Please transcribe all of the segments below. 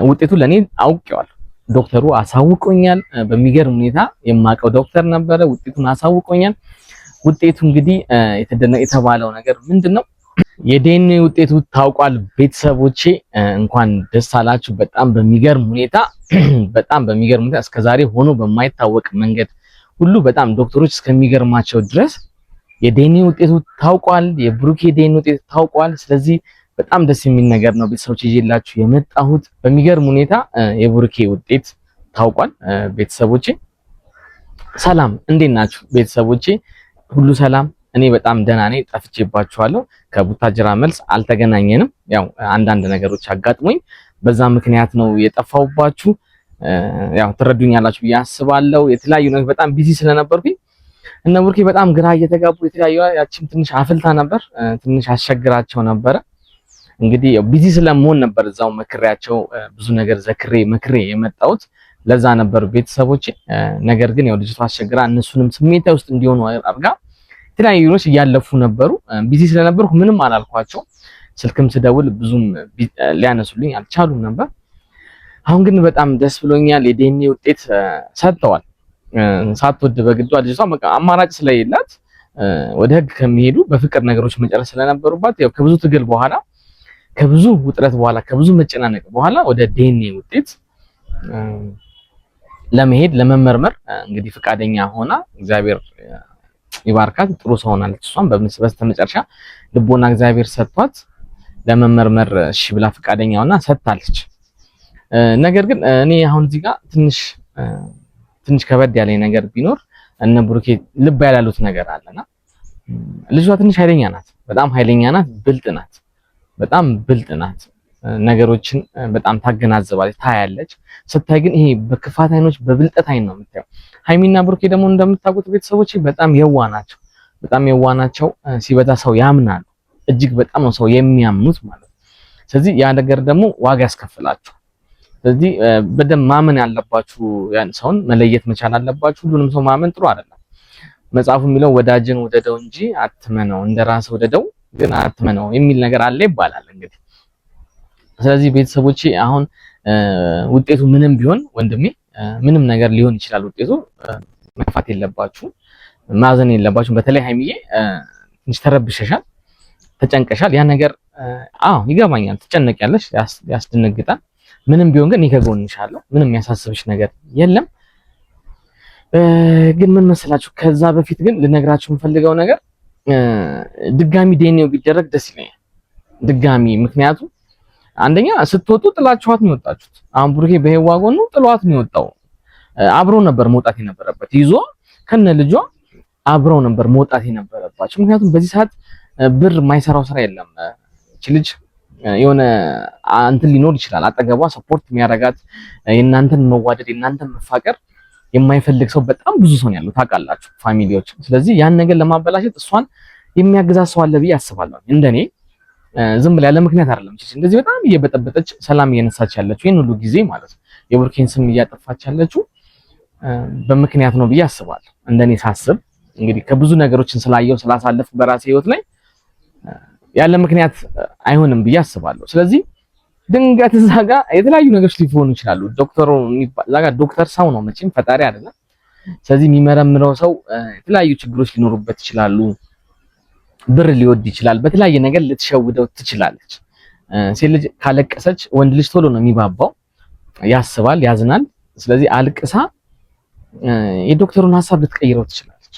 ውጤቱ ለኔ አውቄዋለሁ። ዶክተሩ አሳውቆኛል። በሚገርም ሁኔታ የማውቀው ዶክተር ነበረ። ውጤቱን አሳውቆኛል። ውጤቱ እንግዲህ የተባለው ነገር ምንድነው? የዲኤንኤ ውጤቱ ታውቋል። ቤተሰቦቼ እንኳን ደስ አላችሁ። በጣም በሚገርም ሁኔታ እስከዛሬ ሆኖ በማይታወቅ መንገድ ሁሉ በጣም ዶክተሮች እስከሚገርማቸው ድረስ የዲኤንኤ ውጤቱ ታውቋል። የብሩኬ ዲኤንኤ ውጤቱ ታውቋል። ስለዚህ በጣም ደስ የሚል ነገር ነው ቤተሰቦቼ ይዤላችሁ የመጣሁት። በሚገርም ሁኔታ የብሩኬ ውጤት ታውቋል። ቤተሰቦቼ ሰላም፣ እንዴት ናችሁ ቤተሰቦቼ? ሁሉ ሰላም? እኔ በጣም ደህና ነኝ። ጠፍቼባችኋለሁ። ከቡታጅራ መልስ አልተገናኘንም። ያው አንዳንድ ነገሮች አጋጥሞኝ በዛ ምክንያት ነው የጠፋሁባችሁ። ያው ትረዱኛላችሁ ብዬ አስባለሁ። የተለያዩ ነገር በጣም ቢዚ ስለነበርኩኝ እነ ብሩኬ በጣም ግራ እየተጋቡ የተለያዩ ያቺም ትንሽ አፍልታ ነበር፣ ትንሽ አስቸግራቸው ነበረ። እንግዲህ ቢዚ ስለመሆን ነበር እዛው መክሬያቸው ብዙ ነገር መክሬ የመጣሁት ለዛ ነበር ቤተሰቦቼ። ነገር ግን ያው ልጅቷ አስቸግራ እነሱንም ስሜታ ውስጥ እንዲሆኑ አድርጋ የተለያዩ ነገሮች እያለፉ ነበሩ። ቢዚ ስለነበርኩ ምንም አላልኳቸው። ስልክም ስደውል ብዙም ሊያነሱልኝ አልቻሉም ነበር። አሁን ግን በጣም ደስ ብሎኛል። የዲኤንኤ ውጤት ሰጥተዋል። ሳትወድ በግዷ ልጅቷ በቃ አማራጭ ስለሌላት ወደ ህግ ከሚሄዱ በፍቅር ነገሮች መጨረስ ስለነበሩባት ያው ከብዙ ትግል በኋላ ከብዙ ውጥረት በኋላ ከብዙ መጨናነቅ በኋላ ወደ ዲኤንኤ ውጤት ለመሄድ ለመመርመር እንግዲህ ፍቃደኛ ሆና እግዚአብሔር ይባርካት። ጥሩ ሰው ሆናለች። እሷም በስተመጨረሻ ልቦና እግዚአብሔር ሰጥቷት ለመመርመር እሺ ብላ ፍቃደኛ ሆና ሰጥታለች። ነገር ግን እኔ አሁን እዚህ ጋር ትንሽ ከበድ ያለኝ ነገር ቢኖር እነ ብሩኬ ልብ ያላሉት ነገር አለና ልጅቷ ትንሽ ኃይለኛ ናት። በጣም ኃይለኛ ናት። ብልጥ ናት። በጣም ብልጥ ናት። ነገሮችን በጣም ታገናዝባለች፣ ታያለች። ስታይ ግን ይሄ በክፋት አይኖች በብልጠት አይን ነው የምታየው። ሃይሚና ብሩኬ ደግሞ እንደምታውቁት ቤተሰቦች በጣም የዋ ናቸው። በጣም የዋ ናቸው። ሲበዛ ሰው ያምናሉ። እጅግ በጣም ነው ሰው የሚያምኑት ማለት ነው። ስለዚህ ያ ነገር ደግሞ ዋጋ ያስከፍላችሁ። ስለዚህ በደንብ ማመን ያለባችሁ ያን ሰውን መለየት መቻል አለባችሁ። ሁሉንም ሰው ማመን ጥሩ አይደለም። መጽሐፉ የሚለው ወዳጅን ውደደው እንጂ አትመነው፣ እንደራስ ወደደው ግን አትመነው የሚል ነገር አለ ይባላል እንግዲህ። ስለዚህ ቤተሰቦቼ አሁን ውጤቱ ምንም ቢሆን ወንድሜ ምንም ነገር ሊሆን ይችላል። ውጤቱ መጥፋት የለባችሁ፣ ማዘን የለባችሁ። በተለይ ሃይሚዬ ትንሽ ተረብሸሻል፣ ተጨንቀሻል። ያ ነገር ይገባኛል። ትጨነቂያለሽ፣ ያስደነግጣል። ምንም ቢሆን ግን እኔ ከጎንሻለሁ። ምንም የሚያሳስብሽ ነገር የለም። ግን ምን መሰላችሁ፣ ከዛ በፊት ግን ልነግራችሁ የምፈልገው ነገር ድጋሚ ዲኤንኤው ቢደረግ ደስ ይለኛል። ድጋሚ ምክንያቱም አንደኛ ስትወጡ ጥላችኋት ነው የወጣችሁት። አሁን ብሩኬ በሄዋ ጎኑ ጥሏት ነው የወጣው። አብሮ ነበር መውጣት የነበረበት። ይዞ ከነ ልጇ አብረው ነበር መውጣት የነበረባቸው። ምክንያቱም በዚህ ሰዓት ብር የማይሰራው ስራ የለም። እቺ ልጅ የሆነ እንትን ሊኖር ይችላል አጠገቧ ሰፖርት የሚያደርጋት፣ የእናንተን መዋደድ የእናንተን መፋቀር የማይፈልግ ሰው በጣም ብዙ ሰው ነው ያለው ታውቃላችሁ፣ ፋሚሊዎች። ስለዚህ ያን ነገር ለማበላሸት እሷን የሚያግዛት ሰው አለ ብዬ አስባለሁ። እንደኔ ዝም ብላ ያለ ምክንያት አይደለም እንደዚህ በጣም እየበጠበጠች ሰላም እየነሳች ያለችው ይሄን ሁሉ ጊዜ ማለት ነው። የብሩኬን ስም እያጠፋች ያለችው በምክንያት ነው ብዬ አስባለሁ። እንደኔ ሳስብ እንግዲህ ከብዙ ነገሮችን ስላየው ስላሳለፍ በራሴ ህይወት ላይ ያለ ምክንያት አይሆንም ብዬ አስባለሁ። ስለዚህ ድንገት እዛ ጋር የተለያዩ ነገሮች ሊሆኑ ይችላሉ። ዶክተሩ እዛ ጋር ዶክተር ሰው ነው መቼም ፈጣሪ አይደለም። ስለዚህ የሚመረምረው ሰው የተለያዩ ችግሮች ሊኖሩበት ይችላሉ። ብር ሊወድ ይችላል። በተለያየ ነገር ልትሸውደው ትችላለች። ሴት ልጅ ካለቀሰች ወንድ ልጅ ቶሎ ነው የሚባባው፣ ያስባል፣ ያዝናል። ስለዚህ አልቅሳ የዶክተሩን ሀሳብ ልትቀይረው ትችላለች።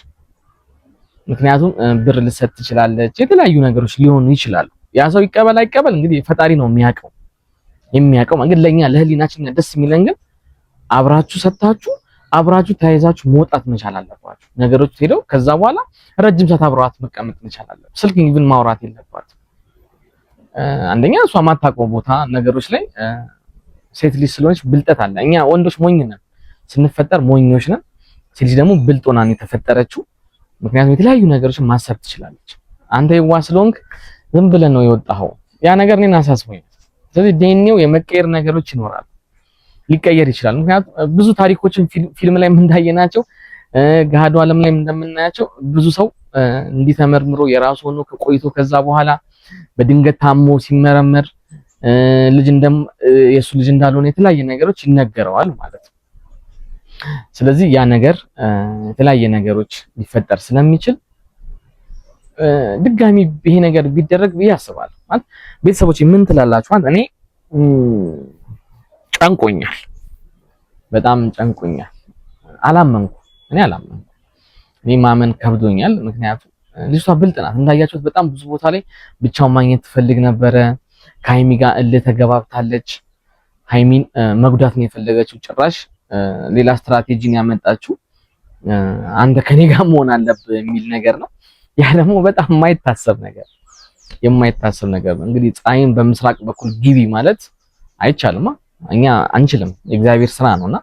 ምክንያቱም ብር ልትሰጥ ትችላለች። የተለያዩ ነገሮች ሊሆኑ ይችላሉ። ያ ሰው ይቀበል አይቀበል እንግዲህ ፈጣሪ ነው የሚያውቀው። ግን ለኛ ለህሊናችን ደስ የሚለን ግን አብራችሁ ሰጣችሁ አብራችሁ ተያይዛችሁ መውጣት መቻል አለባችሁ። ነገሮች ሄደው ከዛ በኋላ ረጅም ሰዓት አብረዋት መቀመጥ መቻል አለባችሁ። ስልክ ኢቭን ማውራት የለባችሁ። አንደኛ እሷ ማታውቀው ቦታ ነገሮች ላይ ሴት ልጅ ስለሆነች ብልጠት አለ። እኛ ወንዶች ሞኝ ነን፣ ስንፈጠር ሞኞች ነን። ሴት ልጅ ደግሞ ብልጥ ሆና ነው የተፈጠረችው። ምክንያቱም የተለያዩ ነገሮችን ማሰብ ትችላለች። አንተ የዋ ስለሆንክ ዝም ብለን ነው የወጣኸው። ያ ነገር እኔን አሳስቦኝ። ስለዚህ ዲኤንኤው የመቀየር ነገሮች ይኖራሉ፣ ሊቀየር ይችላል። ምክንያቱም ብዙ ታሪኮችን ፊልም ላይ እንዳየናቸው ገሃዱ ዓለም ላይ እንደምናያቸው ብዙ ሰው እንዲተመርምሮ የራሱ ሆኖ ከቆይቶ ከዛ በኋላ በድንገት ታሞ ሲመረመር ልጅ የሱ ልጅ እንዳልሆነ የተለያየ ነገሮች ይነገረዋል ማለት ነው። ስለዚህ ያ ነገር የተለያየ ነገሮች ሊፈጠር ስለሚችል ድጋሚ ይሄ ነገር ቢደረግ ብዬ አስባለሁ። ማለት ቤተሰቦች ምን ትላላችሁ? እኔ ጨንቆኛል፣ በጣም ጨንቆኛል። እኔ አላመንኩም። እኔ ማመን ከብዶኛል። ምክንያቱም ልጅቷ ብልጥ ናት። እንዳያችሁት በጣም ብዙ ቦታ ላይ ብቻውን ማግኘት ትፈልግ ነበረ። ከሀይሚ ጋር እልህ ተገባብታለች። ሀይሚን መጉዳት ነው የፈለገችው። ጭራሽ ሌላ ስትራቴጂን ያመጣችው አንተ ከኔ ጋር መሆን አለብህ የሚል ነገር ነው። ያ ደግሞ በጣም የማይታሰብ ነገር ነው። እንግዲህ ፀሐይን በምስራቅ በኩል ግቢ ማለት አይቻልማ። እኛ አንችልም፣ የእግዚአብሔር ስራ ነውና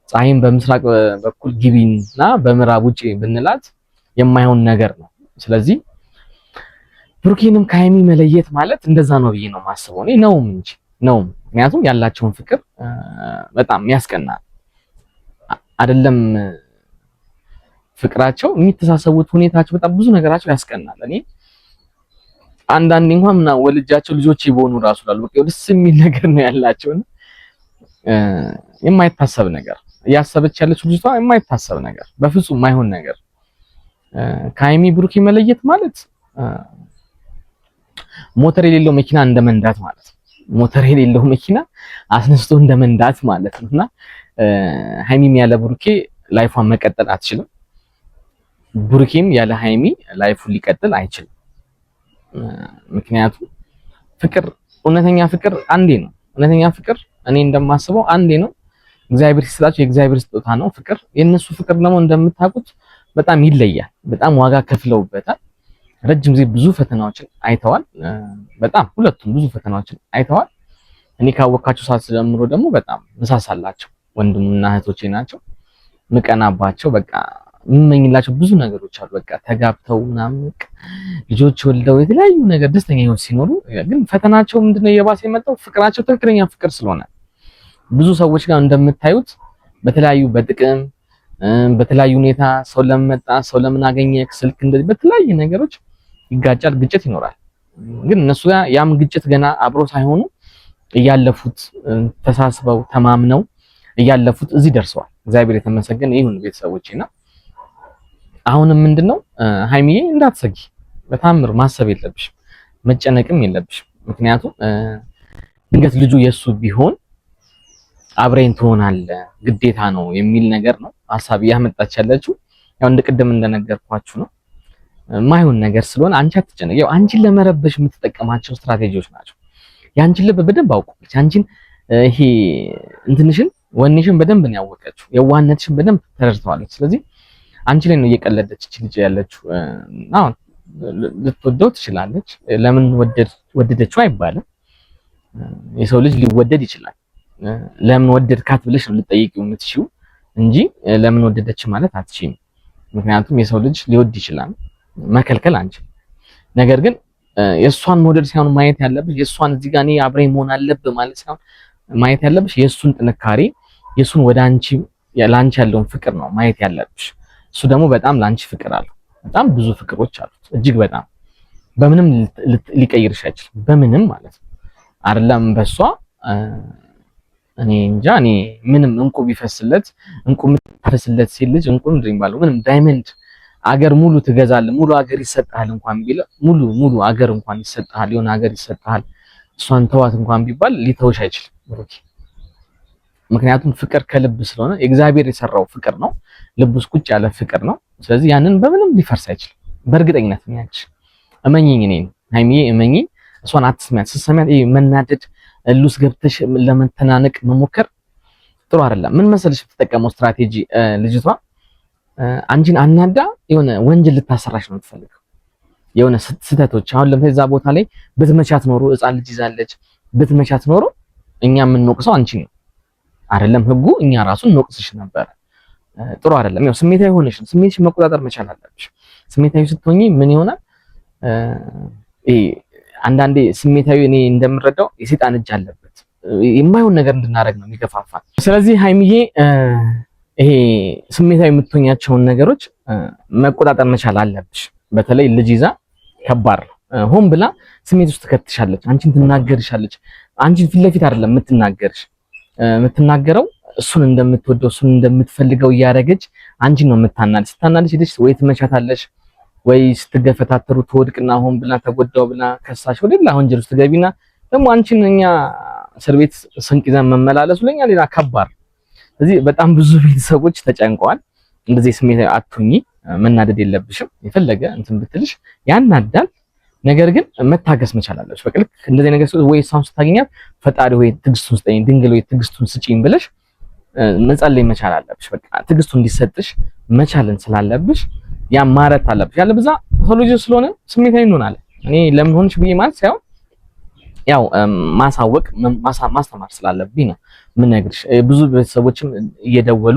ፀሐይን በምስራቅ በኩል ግቢና በምዕራብ ውጪ ብንላት የማይሆን ነገር ነው። ስለዚህ ብሩኬንም ከሀይሚ መለየት ማለት እንደዛ ነው ብዬ ነው የማስበው። እኔ ነው ምክንያቱም ያላቸውን ፍቅር በጣም ያስቀናል። አይደለም ፍቅራቸው የሚተሳሰቡት ሁኔታቸው በጣም ብዙ ነገራቸው ያስቀናል። እኔ አንዳንዴ እንኳን ወልጃቸው ልጆች ይቦኑ ራሱ ላሉ በቃ ደስ የሚል ነገር ነው ያላቸው። የማይታሰብ ነገር እያሰበች ያለችው ልጅቷ የማይታሰብ ነገር፣ በፍጹም የማይሆን ነገር። ከሀይሚ ብሩኬ መለየት ማለት ሞተር የሌለው መኪና እንደመንዳት ማለት ነው። ሞተር የሌለው መኪና አስነስቶ እንደመንዳት ማለት ነውና ሀይሚም ያለ ብሩኬ ላይፏን መቀጠል አትችልም። ብሩኬም ያለ ሀይሚ ላይፉን ሊቀጥል አይችልም። ምክንያቱም ፍቅር፣ እውነተኛ ፍቅር አንዴ ነው። እውነተኛ ፍቅር እኔ እንደማስበው አንዴ ነው። እግዚአብሔር ሲሰጣቸው የእግዚአብሔር ስጦታ ነው ፍቅር። የነሱ ፍቅር ደግሞ እንደምታውቁት በጣም ይለያል። በጣም ዋጋ ከፍለውበታል። ረጅም ጊዜ ብዙ ፈተናዎችን አይተዋል። በጣም ሁለቱም ብዙ ፈተናዎችን አይተዋል። እኔ ካወቃቸው ሰዓት ጀምሮ ደግሞ በጣም ምሳሳላቸው ወንድምና እህቶቼ ናቸው። ምቀናባቸው በቃ የምመኝላቸው ብዙ ነገሮች አሉ። በቃ ተጋብተው ምናምን ልጆች ወልደው የተለያዩ ነገር ደስተኛ ህይወት ሲኖሩ፣ ግን ፈተናቸው ምንድነው የባሰ የመጣው ፍቅራቸው ትክክለኛ ፍቅር ስለሆነ ብዙ ሰዎች ጋር እንደምታዩት በተለያዩ በጥቅም በተለያዩ ሁኔታ ሰው ለመጣ ሰው ለምን አገኘክ ስልክ እንደዚህ በተለያዩ ነገሮች ይጋጫል፣ ግጭት ይኖራል። ግን እነሱ ጋር ያም ግጭት ገና አብሮ ሳይሆኑ እያለፉት ተሳስበው ተማምነው እያለፉት እዚህ ደርሰዋል። እግዚአብሔር የተመሰገነ ይሁን ቤተሰቦቼና አሁንም ምንድነው ሀይሚዬ እንዳትሰጊ፣ በታምር ማሰብ የለብሽም መጨነቅም የለብሽም። ምክንያቱም ድንገት ልጁ የሱ ቢሆን አብሬን ትሆናለህ ግዴታ ነው የሚል ነገር ነው ሐሳብ ያመጣች ያለችው። ያው እንደቀደም እንደነገርኳችሁ ነው ማይሆን ነገር ስለሆነ አንቺ አትጨነቂ። ያው አንቺን ለመረበሽ የምትጠቀማቸው ስትራቴጂዎች ናቸው። ያንቺን ልብ በደንብ አውቀዋለች። አንቺን ይሄ እንትንሽን ወኔሽን በደንብ ነው ያወቀችው። የዋህነትሽን በደንብ ተረድተዋለች። ስለዚህ አንቺ ላይ ነው እየቀለደች ልጅ ያለችው። አሁን ልትወደው ትችላለች። ለምን ወደደችው አይባልም። የሰው ልጅ ሊወደድ ይችላል። ለምን ወደድካት ብለሽ ነው ልትጠይቂው የምትችይው እንጂ ለምን ወደደች ማለት አትችይም። ምክንያቱም የሰው ልጅ ሊወድ ይችላል፣ መከልከል አንችልም። ነገር ግን የእሷን መውደድ ሳይሆን ማየት ያለብሽ የእሷን እዚህ ጋር እኔ አብሬ መሆን አለብህ ማለት ሳይሆን ማየት ያለብሽ የእሱን ጥንካሬ፣ የእሱን ወደ አንቺ ለአንቺ ያለውን ፍቅር ነው ማየት ያለብሽ። እሱ ደግሞ በጣም ለአንቺ ፍቅር አለው። በጣም ብዙ ፍቅሮች አሉት፣ እጅግ በጣም በምንም ሊቀይርሽ አይችልም። በምንም ማለት ነው አይደለም በሷ እኔ እንጃ። እኔ ምንም እንቁ ቢፈስለት እንቁ የምታፈስለት ሲል ልጅ እንቁ ምንድን ባለው ምንም ዳይመንድ አገር ሙሉ ትገዛለህ፣ ሙሉ አገር ይሰጣል እንኳን ቢል ሙሉ አገር እንኳን ይሰጣል፣ የሆነ አገር ይሰጣል፣ እሷን ተዋት እንኳን ቢባል ሊተውሽ አይችልም ብሩክ። ምክንያቱም ፍቅር ከልብ ስለሆነ የእግዚአብሔር የሰራው ፍቅር ነው፣ ልብ ውስጥ ቁጭ ያለ ፍቅር ነው። ስለዚህ ያንን በምንም ሊፈርስ አይችልም። በእርግጠኝነት ነኝ። እመኚኝ፣ እኔን ሀይሚዬ እመኚኝ። እሷን አትስሚያት። ስትሰሚያት መናደድ እሉስ ገብተሽ ለመተናነቅ መሞከር ጥሩ አይደለም። ምን መሰለሽ የምትጠቀመው ስትራቴጂ ልጅቷ አንቺን አናዳ የሆነ ወንጀል ልታሰራሽ ነው የምትፈልገው። የሆነ ስህተቶች አሁን ለምሳሌ እዛ ቦታ ላይ ብትመቻት ኖሮ ሕፃን ልጅ ይዛለች ብትመቻት ኖሮ እኛ የምንወቅሰው አንቺ ነው አይደለም፣ ህጉ እኛ ራሱ እንወቅስሽ ነበር። ጥሩ አይደለም። ያው ስሜታዊ ሆነሽ ስሜትሽን መቆጣጠር መቻል አለብሽ። ስሜታዊ ስትሆኚ ምን ይሆናል? አንዳንዴ ስሜታዊ እኔ እንደምረዳው የሰይጣን እጅ አለበት። የማይሆን ነገር እንድናደርግ ነው የሚገፋፋ። ስለዚህ ሀይሚዬ ይሄ ስሜታዊ የምትሆኛቸውን ነገሮች መቆጣጠር መቻል አለብሽ። በተለይ ልጅ ይዛ ከባድ ነው። ሆን ብላ ስሜት ውስጥ ትከትሻለች፣ አንቺን ትናገርሻለች። አንቺን ፊት ለፊት አይደለም የምትናገረው እሱን እንደምትወደው እሱን እንደምትፈልገው እያደረገች አንቺን ነው የምታናድሽ። ስታናድሽ ሄደሽ ወይ ትመቻታለሽ ወይ ስትገፈታተሩ ትወድቅና ሆን ብላ ተጎዳው ብላ ከሳሽ ወደ ሌላ ወንጀል ውስጥ ገቢና ደግሞ አንቺን እኛ እስር ቤት ስንቅ ይዘን መመላለሱ ለኛ ሌላ ከባድ። ስለዚህ በጣም ብዙ ቤተሰቦች ተጨንቀዋል። እንደዚህ ስሜት አትሁኚ፣ መናደድ የለብሽም። የፈለገ እንትን ብትልሽ ያናዳል። ነገር ግን መታገስ መቻል አለብሽ። በቃ ልክ እንደዚህ ነገር ወይ እሷን ስታገኛት ፈጣሪ ወይ ትዕግስቱን ስጠኝ፣ ድንግል ወይ ትዕግስቱን ስጪኝ ብለሽ መጸለይ መቻል አለብሽ። በቃ ትዕግስቱን እንዲሰጥሽ መቻልን ስላለብሽ ያ ማረት አለብሽ። ያለበዛ ሰው ልጅ ስለሆነ ስሜታዊ እንሆናለን። እኔ ለምን ሆንሽ ብዬ ማለት ሳይሆን ያው ማሳወቅ ማስተማር ስላለብኝ ነው የምነግርሽ። ብዙ ቤተሰቦችም እየደወሉ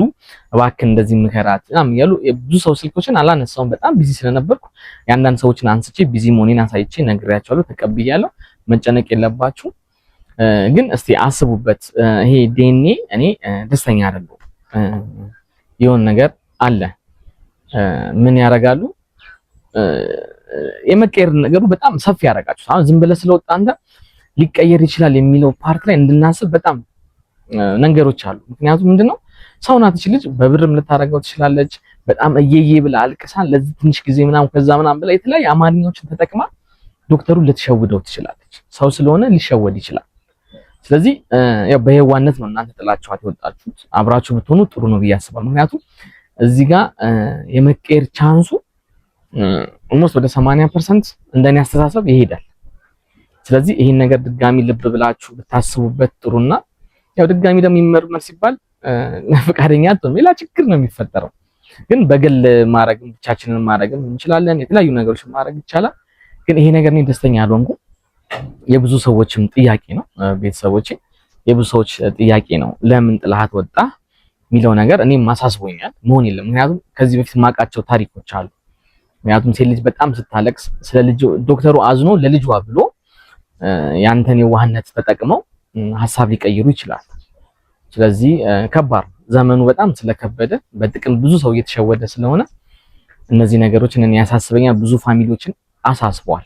እባክህ እንደዚህ ምከራት እያሉ ብዙ ሰው ስልኮችን አላነሳውም፣ በጣም ቢዚ ስለነበርኩ የአንዳንድ ሰዎችን አንስቼ ቢዚ መሆኔን አሳይቼ ነግሬያቸዋለሁ። ተቀብያለሁ። መጨነቅ የለባችሁ። ግን እስቲ አስቡበት። ይሄ ዲኤንኤ እኔ ደስተኛ አይደለሁም። የሆነ ነገር አለ። ምን ያደርጋሉ? የመቀየር ነገሩ በጣም ሰፊ ያደርጋችሁ። አሁን ዝም ብለህ ስለወጣ አንተ ሊቀየር ይችላል የሚለው ፓርት ላይ እንድናስብ በጣም ነገሮች አሉ። ምክንያቱም ምንድነው ሰው ናት እቺ ልጅ፣ በብርም ልታረጋው ትችላለች። በጣም እየየ ብላ አልቅሳ ለዚህ ትንሽ ጊዜ ምናምን ከዛ ምናምን ብላ የተለያየ አማርኛዎችን ተጠቅማ ዶክተሩን ልትሸውደው ትችላለች። ሰው ስለሆነ ሊሸወድ ይችላል። ስለዚህ ያው በየዋነት ነው እናንተ ጥላችኋት የወጣችሁት። አብራችሁ ብትሆኑ ጥሩ ነው ብዬ አስባለሁ። ምክንያቱም እዚህ ጋር የመቀየር ቻንሱ ኦልሞስት ወደ 80% እንደኔ አስተሳሰብ ይሄዳል። ስለዚህ ይሄን ነገር ድጋሚ ልብ ብላችሁ ብታስቡበት ጥሩና ያው ድጋሚ ደግሞ ይመርመር ሲባል ፈቃደኛ አትሆንም፣ ሌላ ችግር ነው የሚፈጠረው። ግን በግል ማድረግም ብቻችንን ማድረግም እንችላለን፣ የተለያዩ ነገሮችን ማድረግ ይቻላል። ግን ይሄ ነገር እኔ ደስተኛ አልሆንኩም። የብዙ ሰዎችም ጥያቄ ነው፣ ቤተሰቦቼ የብዙ ሰዎች ጥያቄ ነው። ለምን ጥላት ወጣ የሚለው ነገር እኔም ማሳስቦኛል። መሆን የለም ምክንያቱም ከዚህ በፊት ማውቃቸው ታሪኮች አሉ። ምክንያቱም ሴት ልጅ በጣም ስታለቅስ ስለ ልጅ ዶክተሩ አዝኖ ለልጇ ብሎ ያንተን የዋህነት ተጠቅመው ሐሳብ ሊቀይሩ ይችላል። ስለዚህ ከባድ ዘመኑ በጣም ስለከበደ በጥቅም ብዙ ሰው እየተሸወደ ስለሆነ እነዚህ ነገሮችን እኔ ያሳስበኛል፣ ብዙ ፋሚሊዎችን አሳስበዋል።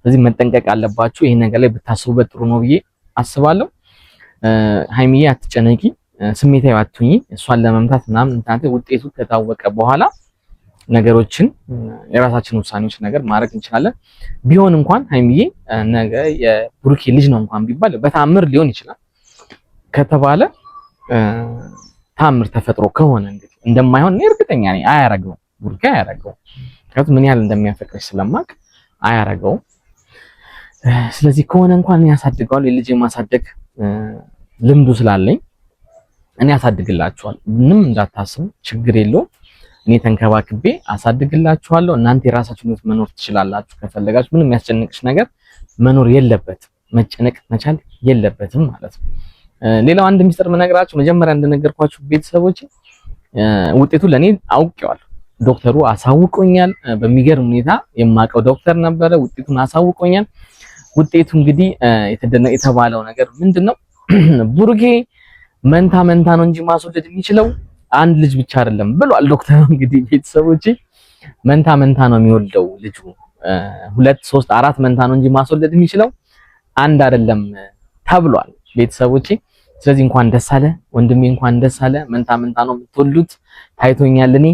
ስለዚህ መጠንቀቅ አለባችሁ። ይሄን ነገር ላይ ብታስቡበት ጥሩ ነው ብዬ አስባለሁ። ሃይሚዬ አትጨነቂ፣ ስሜታዊ አትሁኚ። እሷን ለመምታት ምናምን እንታንተ ውጤቱ ከታወቀ በኋላ ነገሮችን የራሳችን ውሳኔዎች ነገር ማድረግ እንችላለን። ቢሆን እንኳን ሃይሚዬ ነገ የብሩኬ ልጅ ነው እንኳን ቢባል በታምር ሊሆን ይችላል ከተባለ ታምር ተፈጥሮ ከሆነ እንግዲህ እንደማይሆን እኔ እርግጠኛ ነኝ። አያረገውም፣ ብሩኬ አያረገውም። ምክንያቱም ምን ያህል እንደሚያፈቅርሽ ስለማቅ አያረገውም። ስለዚህ ከሆነ እንኳን እኔ ያሳድገዋል። የልጅ የማሳደግ ልምዱ ስላለኝ እኔ ያሳድግላችኋለሁ። ምንም እንዳታስቡ፣ ችግር የለውም። እኔ ተንከባክቤ አሳድግላችኋለሁ። እናንተ የራሳችሁን ህይወት መኖር ትችላላችሁ ከፈለጋችሁ። ምንም ያስጨንቅሽ ነገር መኖር የለበትም፣ መጨነቅ መቻል የለበትም ማለት ነው። ሌላው አንድ ሚስጥር መነግራችሁ መጀመሪያ እንደነገርኳችሁ ቤተሰቦች ውጤቱ ለኔ አውቄዋለሁ። ዶክተሩ አሳውቆኛል። በሚገርም ሁኔታ የማውቀው ዶክተር ነበረ። ውጤቱን አሳውቆኛል። ውጤቱ እንግዲህ የተባለው ነገር ምንድነው? ብሩኬ መንታ ነው እንጂ ማስወለድ የሚችለው አንድ ልጅ ብቻ አይደለም ብሏል ዶክተሩ። እንግዲህ ቤተሰቦቼ መንታ ነው የሚወልደው ልጁ 2 3 4 መንታ ነው እንጂ ማስወለድ የሚችለው አንድ አይደለም ተብሏል ቤተሰቦቼ። ስለዚህ እንኳን ደስ አለ ወንድሜ፣ እንኳን ደስ አለ። መንታ ነው የምትወልዱት ታይቶኛል። እኔ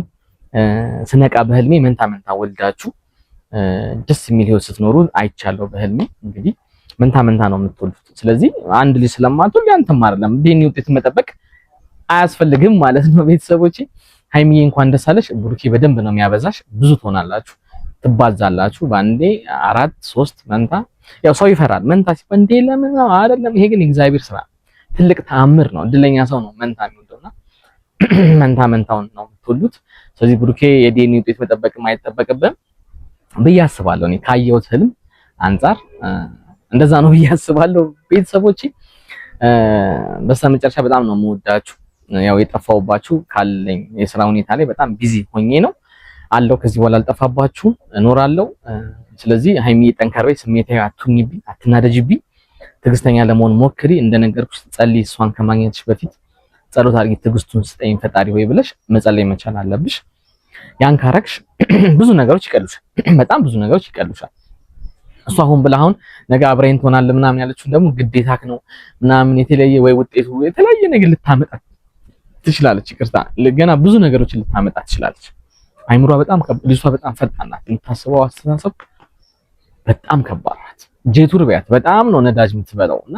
ስነቃ በህልሜ መንታ ወልዳችሁ ደስ የሚል ህይወት ስትኖሩ አይቻለሁ በህልሜ። እንግዲህ መንታ ነው የምትወልዱት። ስለዚህ አንድ ልጅ ስለማትወልድ ያንተም አይደለም ዲኤንኤ ውጤት መጠበቅ አያስፈልግም ማለት ነው ቤተሰቦቼ። ሃይሚዬ እንኳን ደስ አለሽ። ብሩኬ በደንብ ነው የሚያበዛሽ። ብዙ ትሆናላችሁ፣ ትባዛላችሁ በአንዴ 4 3 መንታ። ያው ሰው ይፈራል መንታ ሲባል እንዴ ለምን ነው አይደለም። ይሄ ግን እግዚአብሔር ስራ ትልቅ ተአምር ነው። እድለኛ ሰው ነው መንታ የሚወልደውና መንታውን ነው የምትወልዱት። ስለዚህ ብሩኬ የዲኤንኤ ውጤት መጠበቅ አይጠበቅብህም ብዬ አስባለሁ። እኔ ካየሁት ህልም አንፃር እንደዛ ነው ብዬ አስባለሁ ቤተሰቦቼ። በስተመጨረሻ በጣም ነው የምወዳችሁ። ያው የጠፋውባችሁ ካለኝ የስራ ሁኔታ ላይ በጣም ቢዚ ሆኜ ነው አለው። ከዚህ በኋላ አልጠፋባችሁም፣ እኖራለሁ። ስለዚህ ሃይሚዬ ጠንካራ በይ፣ ስሜታዊ አትሁኚብኝ፣ አትናደጂብኝ፣ ትዕግስተኛ ለመሆን ሞክሪ። እንደነገርኩሽ ጸልይ፣ እሷን ከማግኘትሽ በፊት ጸሎት አድርጊ። ትዕግስቱን ስጠኝ ፈጣሪ ሆይ ብለሽ መጸለይ መቻል አለብሽ። ያን ካረግሽ ብዙ ነገሮች ይቀሉሻል፣ በጣም ብዙ ነገሮች ይቀሉሻል። እሷ አሁን ብላ አሁን ነገ አብረን ትሆናለህ ምናምን ያለችው ደግሞ ግዴታክ ነው ምናምን የተለየ ወይ ውጤቱ የተለያየ ነገር ልታመጣ ትችላለች። ይቅርታ ገና ብዙ ነገሮችን ልታመጣ ትችላለች። አይምሯ በጣም ልጅቷ በጣም ፈጣን ናት። የምታስበው አስተሳሰብ በጣም ከባድ ናት። ጄቱር ቢያት በጣም ነው ነዳጅ የምትበላውና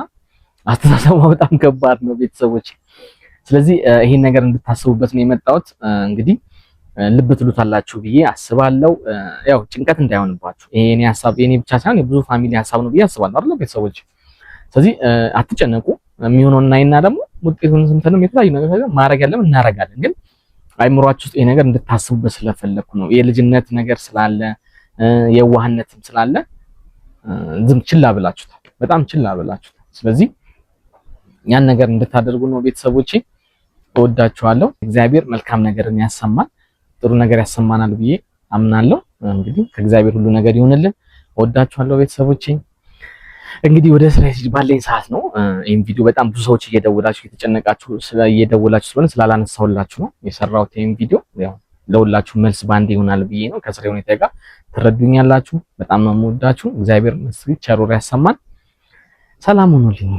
አስተሳሰቧ በጣም ከባድ ነው ቤተሰቦች። ስለዚህ ይሄን ነገር እንድታስቡበት ነው የመጣሁት። እንግዲህ ልብ ትሉታላችሁ ብዬ አስባለሁ። ያው ጭንቀት እንዳይሆንባችሁ ይሄ የኔ ሐሳብ የኔ ብቻ ሳይሆን የብዙ ፋሚሊ ሐሳብ ነው ብዬ አስባለሁ አይደል ቤተሰቦች። ስለዚህ አትጨነቁ። የሚሆነው እናይና ደግሞ ውጤቱን ስንተንም የተለያዩ ነገር ማድረግ ያለም እናረጋለን። ግን አይምሯችሁ ውስጥ ይሄ ነገር እንድታስቡበት ስለፈለኩ ነው። የልጅነት ነገር ስላለ የዋህነትም ስላለ ዝም ችላ ብላችሁታል፣ በጣም ችላ ብላችሁታል። ስለዚህ ያን ነገር እንድታደርጉ ነው ቤተሰቦቼ። እወዳችኋለሁ። እግዚአብሔር መልካም ነገርን ያሰማል፣ ጥሩ ነገር ያሰማናል ብዬ አምናለሁ። እንግዲህ ከእግዚአብሔር ሁሉ ነገር ይሁንልን። እወዳችኋለሁ ቤተሰቦቼ። እንግዲህ ወደ ስራ ባለኝ ሰዓት ነው። ይሄን ቪዲዮ በጣም ብዙ ሰዎች እየደወላችሁ እየተጨነቃችሁ ስለሆነ ስላላነሳሁላችሁ ነው የሰራሁት ይሄን ቪዲዮ። ያው ለሁላችሁ መልስ ባንድ ይሆናል ብዬ ነው። ከስራ ሁኔታ ጋር ትረዱኛላችሁ። በጣም ነው የምወዳችሁ። እግዚአብሔር መስጊድ ቸሮር ያሰማን። ሰላም ሁኑልኝ።